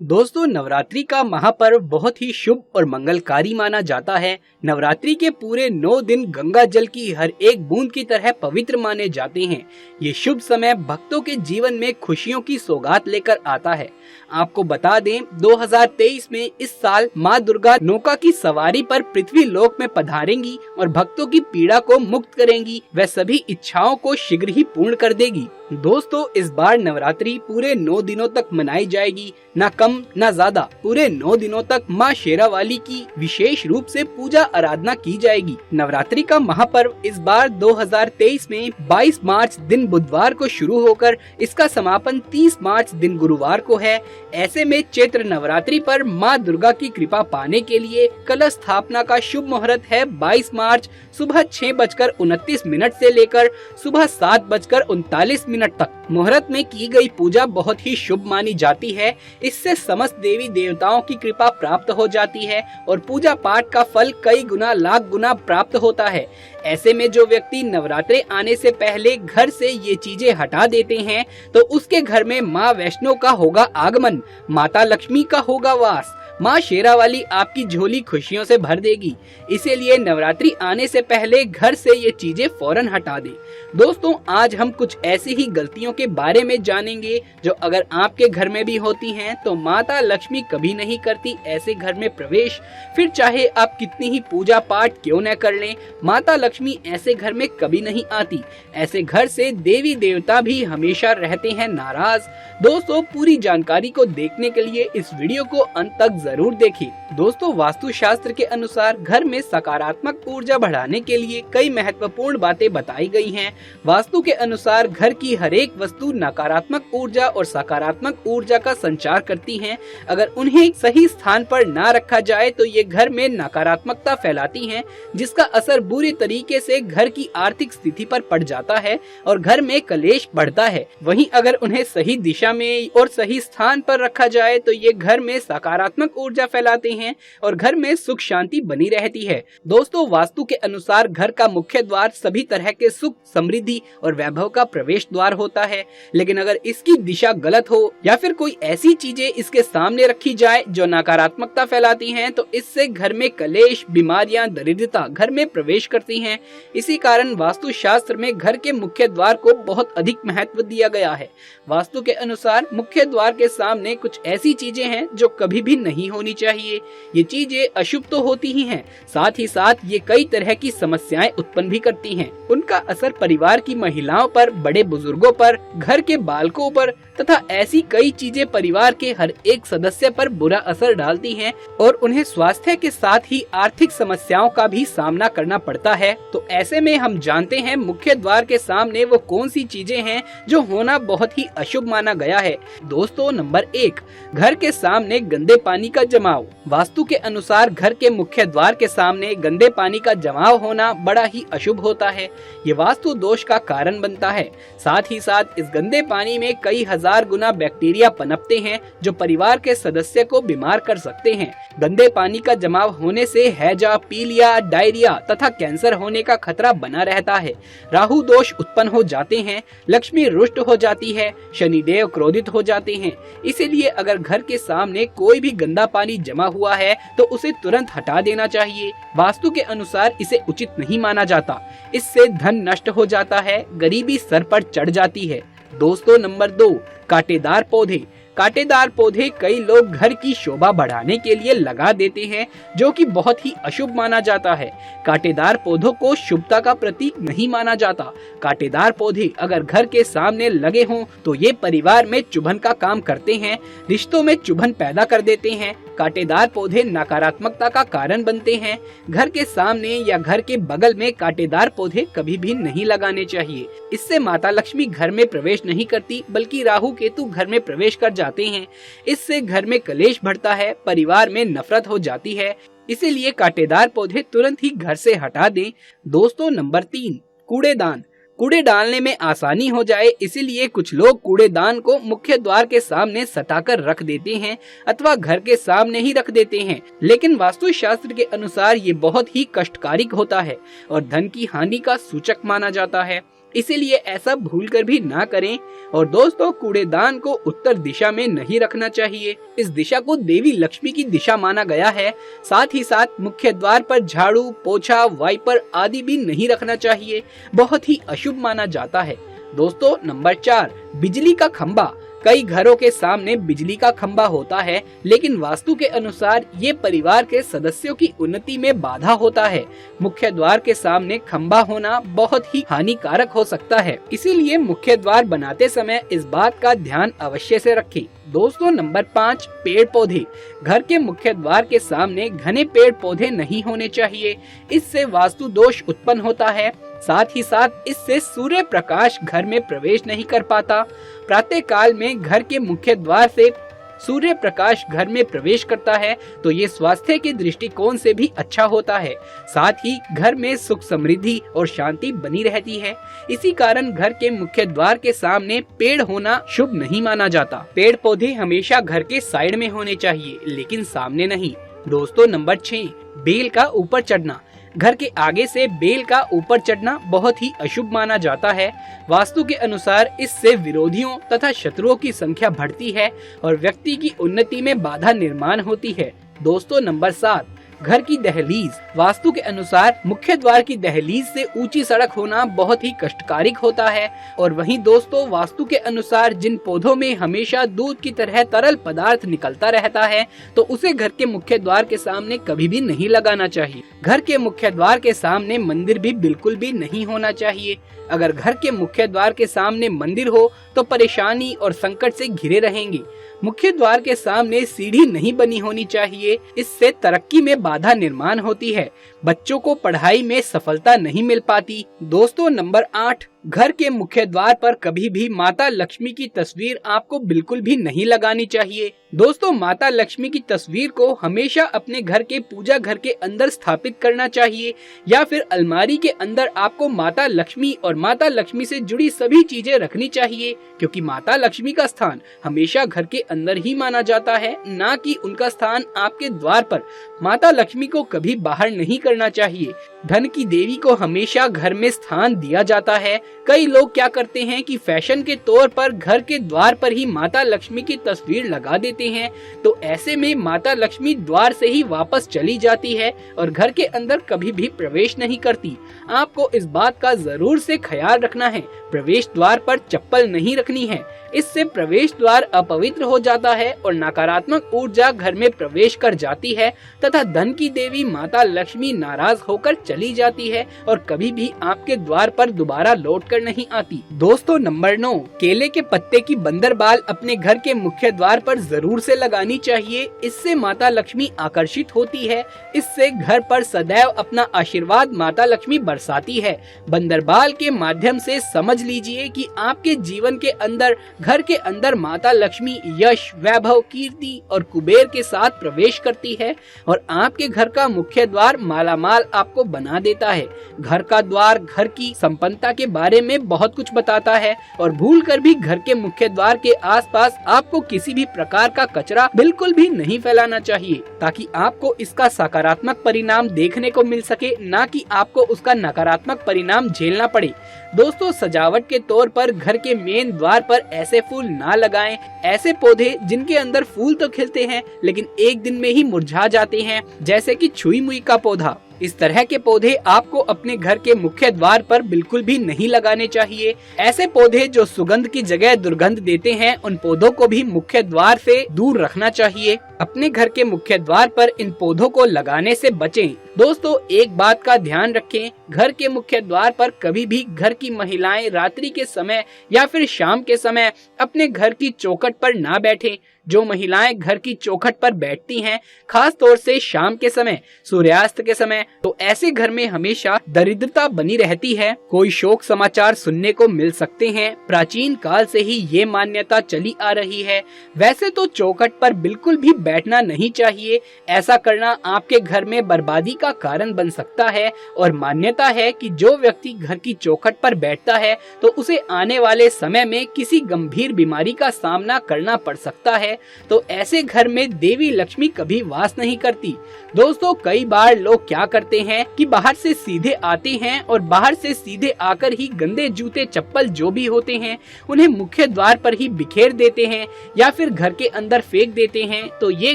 दोस्तों, नवरात्रि का महापर्व बहुत ही शुभ और मंगलकारी माना जाता है। नवरात्रि के पूरे 9 दिन गंगा जल की हर एक बूंद की तरह पवित्र माने जाते हैं। ये शुभ समय भक्तों के जीवन में खुशियों की सौगात लेकर आता है। आपको बता दें, 2023 में इस साल माँ दुर्गा नौका की सवारी पर पृथ्वी लोक में पधारेंगी और भक्तों की पीड़ा को मुक्त करेंगी। वह सभी इच्छाओं को शीघ्र ही पूर्ण कर देगी। दोस्तों, इस बार नवरात्रि पूरे 9 दिनों तक मनाई जाएगी, न कम न ज्यादा। पूरे 9 दिनों तक माँ शेरावाली की विशेष रूप से पूजा आराधना की जाएगी। नवरात्रि का महापर्व इस बार 2023 में 22 मार्च दिन बुधवार को शुरू होकर इसका समापन 30 मार्च दिन गुरुवार को है। ऐसे में चैत्र नवरात्रि पर माँ दुर्गा की कृपा पाने के लिए कलश स्थापना का शुभ मुहूर्त है 22 मार्च सुबह 6:29 से लेकर सुबह 7:39 तक। मुहूर्त में की गई पूजा बहुत ही शुभ मानी जाती है। इससे समस्त देवी देवताओं की कृपा प्राप्त हो जाती है और पूजा पाठ का फल कई गुना लाख गुना प्राप्त होता है। ऐसे में जो व्यक्ति नवरात्रे आने से पहले घर से ये चीजें हटा देते हैं तो उसके घर में माँ वैष्णो का होगा आगमन, माता लक्ष्मी का होगा वास। माँ शेरावाली आपकी झोली खुशियों से भर देगी। इसीलिए नवरात्रि आने से पहले घर से ये चीजें फौरन हटा दें। दोस्तों, आज हम कुछ ऐसी ही गलतियों के बारे में जानेंगे जो अगर आपके घर में भी होती हैं तो माता लक्ष्मी कभी नहीं करती ऐसे घर में प्रवेश। फिर चाहे आप कितनी ही पूजा पाठ क्यों न कर लें, माता लक्ष्मी ऐसे घर में कभी नहीं आती। ऐसे घर से देवी देवता भी हमेशा रहते हैं नाराज। दोस्तों, पूरी जानकारी को देखने के लिए इस वीडियो को अंत तक जरूर देखें। दोस्तों, वास्तु शास्त्र के अनुसार घर में सकारात्मक ऊर्जा बढ़ाने के लिए कई महत्वपूर्ण बातें बताई गई हैं। वास्तु के अनुसार घर की हर एक वस्तु नकारात्मक ऊर्जा और सकारात्मक ऊर्जा का संचार करती हैं। अगर उन्हें सही स्थान पर ना रखा जाए तो ये घर में नकारात्मकता फैलाती हैं, जिसका असर बुरी तरीके से घर की आर्थिक स्थिति पर पड़ जाता है और घर में कलेश बढ़ता है। वहीं अगर उन्हें सही दिशा में और सही स्थान पर रखा जाए तो ये घर में सकारात्मक ऊर्जा फैलाते हैं और घर में सुख शांति बनी रहती है। दोस्तों, वास्तु के अनुसार घर का मुख्य द्वार सभी तरह के सुख, समृद्धि और वैभव का प्रवेश द्वार होता है। लेकिन अगर इसकी दिशा गलत हो या फिर कोई ऐसी चीजें इसके सामने रखी जाए जो नकारात्मकता फैलाती हैं तो इससे घर में कलेश, बीमारियां, दरिद्रता घर में प्रवेश करती हैं। इसी कारण वास्तु शास्त्र में घर के मुख्य द्वार को बहुत अधिक महत्व दिया गया है। वास्तु के अनुसार मुख्य द्वार के सामने कुछ ऐसी चीजें हैं जो कभी भी नहीं होनी चाहिए। ये चीजें अशुभ तो होती ही हैं, साथ ही साथ ये कई तरह की समस्याएं उत्पन्न भी करती हैं। उनका असर परिवार की महिलाओं पर, बड़े बुजुर्गों पर, घर के बालकों पर तथा ऐसी कई चीजें परिवार के हर एक सदस्य पर बुरा असर डालती हैं और उन्हें स्वास्थ्य के साथ ही आर्थिक समस्याओं का भी सामना करना पड़ता है। तो ऐसे में हम जानते हैं मुख्य द्वार के सामने वो कौन सी चीजें हैं जो होना बहुत ही अशुभ माना गया है। दोस्तों, नंबर 1, घर के सामने गंदे पानी का जमाव। वास्तु के अनुसार घर के मुख्य द्वार के सामने गंदे पानी का जमाव होना बड़ा ही अशुभ होता है। ये वास्तु दोष का कारण बनता है। साथ ही साथ इस गंदे पानी में कई हजार गुना बैक्टीरिया पनपते हैं जो परिवार के सदस्य को बीमार कर सकते हैं। गंदे पानी का जमाव होने से हैजा, पीलिया, डायरिया तथा कैंसर होने का खतरा बना रहता है। राहु दोष उत्पन्न हो जाते हैं, लक्ष्मी रुष्ट हो जाती है, शनिदेव क्रोधित हो जाते हैं। इसीलिए अगर घर के सामने कोई भी गंदा पानी जमा हुआ है तो उसे तुरंत हटा देना चाहिए। वास्तु के अनुसार इसे उचित नहीं माना जाता। इससे धन नष्ट हो जाता है, गरीबी सर पर चढ़ जाती है। दोस्तों, नंबर 2, कांटेदार पौधे। कांटेदार पौधे कई लोग घर की शोभा बढ़ाने के लिए लगा देते हैं, जो कि बहुत ही अशुभ माना जाता है। कांटेदार पौधों को शुभता का प्रतीक नहीं माना जाता। कांटेदार पौधे अगर घर के सामने लगे हों तो ये परिवार में चुभन का काम करते हैं, रिश्तों में चुभन पैदा कर देते हैं। कांटेदार पौधे नकारात्मकता का कारण बनते हैं। घर के सामने या घर के बगल में कांटेदार पौधे कभी भी नहीं लगाने चाहिए। इससे माता लक्ष्मी घर में प्रवेश नहीं करती, बल्कि राहु केतु घर में प्रवेश कर जाते हैं। इससे घर में कलेश बढ़ता है, परिवार में नफरत हो जाती है। इसीलिए कांटेदार पौधे तुरंत ही घर से हटा दें। दोस्तों, नंबर 3, कूड़ेदान। कूड़े डालने में आसानी हो जाए इसीलिए कुछ लोग कूड़ेदान को मुख्य द्वार के सामने सटाकर रख देते हैं अथवा घर के सामने ही रख देते हैं। लेकिन वास्तु शास्त्र के अनुसार ये बहुत ही कष्टकारी होता है और धन की हानि का सूचक माना जाता है। इसीलिए ऐसा भूलकर भी ना करें। और दोस्तों, कूड़ेदान को उत्तर दिशा में नहीं रखना चाहिए। इस दिशा को देवी लक्ष्मी की दिशा माना गया है। साथ ही साथ मुख्य द्वार पर झाड़ू, पोछा, वाइपर आदि भी नहीं रखना चाहिए, बहुत ही अशुभ माना जाता है। दोस्तों, नंबर 4, बिजली का खंभा। कई घरों के सामने बिजली का खंभा होता है, लेकिन वास्तु के अनुसार ये परिवार के सदस्यों की उन्नति में बाधा होता है। मुख्य द्वार के सामने खंभा होना बहुत ही हानिकारक हो सकता है, इसीलिए मुख्य द्वार बनाते समय इस बात का ध्यान अवश्य से रखें। दोस्तों, नंबर 5, पेड़ पौधे। घर के मुख्य द्वार के सामने घने पेड़ पौधे नहीं होने चाहिए, इससे वास्तु दोष उत्पन्न होता है। साथ ही साथ इससे सूर्य प्रकाश घर में प्रवेश नहीं कर पाता। प्रातः काल में घर के मुख्य द्वार से सूर्य प्रकाश घर में प्रवेश करता है तो ये स्वास्थ्य के दृष्टिकोण से भी अच्छा होता है। साथ ही घर में सुख, समृद्धि और शांति बनी रहती है। इसी कारण घर के मुख्य द्वार के सामने पेड़ होना शुभ नहीं माना जाता। पेड़ पौधे हमेशा घर के साइड में होने चाहिए, लेकिन सामने नहीं। दोस्तों, नंबर 6, बेल का ऊपर चढ़ना। घर के आगे से बेल का ऊपर चढ़ना बहुत ही अशुभ माना जाता है। वास्तु के अनुसार इससे विरोधियों तथा शत्रुओं की संख्या बढ़ती है और व्यक्ति की उन्नति में बाधा निर्माण होती है। दोस्तों, नंबर 7, घर की दहलीज। वास्तु के अनुसार मुख्य द्वार की दहलीज से ऊंची सड़क होना बहुत ही कष्टकारिक होता है। और वहीं दोस्तों, वास्तु के अनुसार जिन पौधों में हमेशा दूध की तरह तरल पदार्थ निकलता रहता है तो उसे घर के मुख्य द्वार के सामने कभी भी नहीं लगाना चाहिए। घर के मुख्य द्वार के सामने मंदिर भी बिल्कुल भी नहीं होना चाहिए। अगर घर के मुख्य द्वार के सामने मंदिर हो तो परेशानी और संकट से घिरे रहेंगे। मुख्य द्वार के सामने सीढ़ी नहीं बनी होनी चाहिए, इससे तरक्की में बाधा निर्माण होती है। बच्चों को पढ़ाई में सफलता नहीं मिल पाती। दोस्तों, नंबर 8, घर के मुख्य द्वार पर कभी भी माता लक्ष्मी की तस्वीर आपको बिल्कुल भी नहीं लगानी चाहिए। दोस्तों, माता लक्ष्मी की तस्वीर को हमेशा अपने घर के पूजा घर के अंदर स्थापित करना चाहिए या फिर अलमारी के अंदर आपको माता लक्ष्मी और माता लक्ष्मी से जुड़ी सभी चीजें रखनी चाहिए, क्योंकि माता लक्ष्मी का स्थान हमेशा घर के अंदर ही माना जाता है, ना कि उनका स्थान आपके द्वार पर। माता लक्ष्मी को कभी बाहर नहीं करना चाहिए। धन की देवी को हमेशा घर में स्थान दिया जाता है। कई लोग क्या करते हैं कि फैशन के तौर पर घर के द्वार पर ही माता लक्ष्मी की तस्वीर लगा देते हैं, तो ऐसे में माता लक्ष्मी द्वार से ही वापस चली जाती है और घर के अंदर कभी भी प्रवेश नहीं करती। आपको इस बात का जरूर से ख्याल रखना है। प्रवेश द्वार पर चप्पल नहीं रखनी है, इससे प्रवेश द्वार अपवित्र हो जाता है और नकारात्मक ऊर्जा घर में प्रवेश कर जाती है तथा धन की देवी माता लक्ष्मी नाराज होकर चली जाती है और कभी भी आपके द्वार पर दोबारा लौट कर नहीं आती। दोस्तों, नंबर 9, केले के पत्ते की बंदरबाल अपने घर के मुख्य द्वार पर जरूर से लगानी चाहिए। इससे माता लक्ष्मी आकर्षित होती है। इससे घर पर सदैव अपना आशीर्वाद माता लक्ष्मी बरसाती है। बंदरबाल के माध्यम से समझ लीजिए कि आपके जीवन के अंदर, घर के अंदर माता लक्ष्मी यश, वैभव, कीर्ति और कुबेर के साथ प्रवेश करती है और आपके घर का मुख्य द्वार मालामाल आपको बना देता है। घर का द्वार घर की संपन्नता के बारे में बहुत कुछ बताता है और भूलकर भी घर के मुख्य द्वार के आसपास आपको किसी भी प्रकार का कचरा बिल्कुल भी नहीं फैलाना चाहिए, ताकि आपको इसका सकारात्मक परिणाम देखने को मिल सके, ना कि आपको उसका नकारात्मक परिणाम झेलना पड़े। दोस्तों, सजावट के तौर पर घर के मेन द्वार पर ऐसे फूल ना लगाएं। ऐसे पौधे जिनके अंदर फूल तो खिलते हैं लेकिन एक दिन में ही मुरझा जाते हैं, जैसे कि छुई मुई का पौधा। इस तरह के पौधे आपको अपने घर के मुख्य द्वार पर बिल्कुल भी नहीं लगाने चाहिए। ऐसे पौधे जो सुगंध की जगह दुर्गंध देते हैं, उन पौधों को भी मुख्य द्वार से दूर रखना चाहिए। अपने घर के मुख्य द्वार पर इन पौधों को लगाने से बचें। दोस्तों, एक बात का ध्यान रखें, घर के मुख्य द्वार पर कभी भी घर की महिलाएं रात्रि के समय या फिर शाम के समय अपने घर की चौखट पर ना बैठें। जो महिलाएं घर की चौखट पर बैठती हैं, खास तौर से शाम के समय, सूर्यास्त के समय, तो ऐसे घर में हमेशा दरिद्रता बनी रहती है। कोई शोक समाचार सुनने को मिल सकते हैं। प्राचीन काल से ही ये मान्यता चली आ रही है। वैसे तो चौखट पर बिल्कुल भी बैठना नहीं चाहिए। ऐसा करना आपके घर में बर्बादी का कारण बन सकता है और मान्यता है कि जो व्यक्ति घर की चौखट पर बैठता है तो उसे आने वाले समय में किसी गंभीर बीमारी का सामना करना पड़ सकता है। है तो ऐसे घर में देवी लक्ष्मी कभी वास नहीं करती। दोस्तों, कई बार लोग क्या करते हैं कि बाहर से सीधे आते हैं और बाहर से सीधे आकर ही गंदे जूते चप्पल जो भी होते हैं उन्हें मुख्य द्वार पर ही बिखेर देते हैं या फिर घर के अंदर फेंक देते हैं। तो ये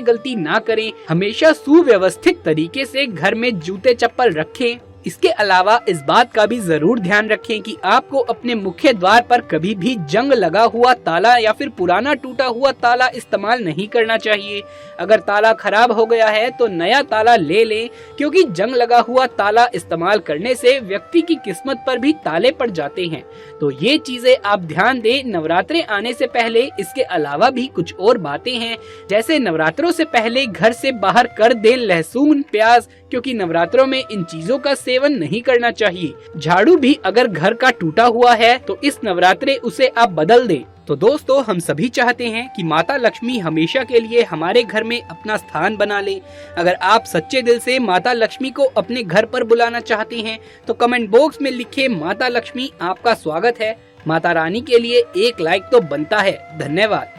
गलती ना करें, हमेशा सुव्यवस्थित तरीके से घर में जूते चप्पल रखें। इसके अलावा इस बात का भी जरूर ध्यान रखें कि आपको अपने मुख्य द्वार पर कभी भी जंग लगा हुआ ताला या फिर पुराना टूटा हुआ ताला इस्तेमाल नहीं करना चाहिए। अगर ताला खराब हो गया है तो नया ताला ले लें, क्योंकि जंग लगा हुआ ताला इस्तेमाल करने से व्यक्ति की किस्मत पर भी ताले पड़ जाते हैं। तो ये चीजें आप ध्यान दें नवरात्रे आने से पहले। इसके अलावा भी कुछ और बातें हैं, जैसे नवरात्रों से पहले घर से बाहर कर दें लहसुन प्याज, क्योंकि नवरात्रों में इन चीजों का सेवन नहीं करना चाहिए। झाड़ू भी अगर घर का टूटा हुआ है तो इस नवरात्रे उसे आप बदल दें। तो दोस्तों, हम सभी चाहते हैं कि माता लक्ष्मी हमेशा के लिए हमारे घर में अपना स्थान बना ले। अगर आप सच्चे दिल से माता लक्ष्मी को अपने घर पर बुलाना चाहते हैं तो कमेंट बॉक्स में लिखे माता लक्ष्मी आपका स्वागत है। माता रानी के लिए एक लाइक तो बनता है। धन्यवाद।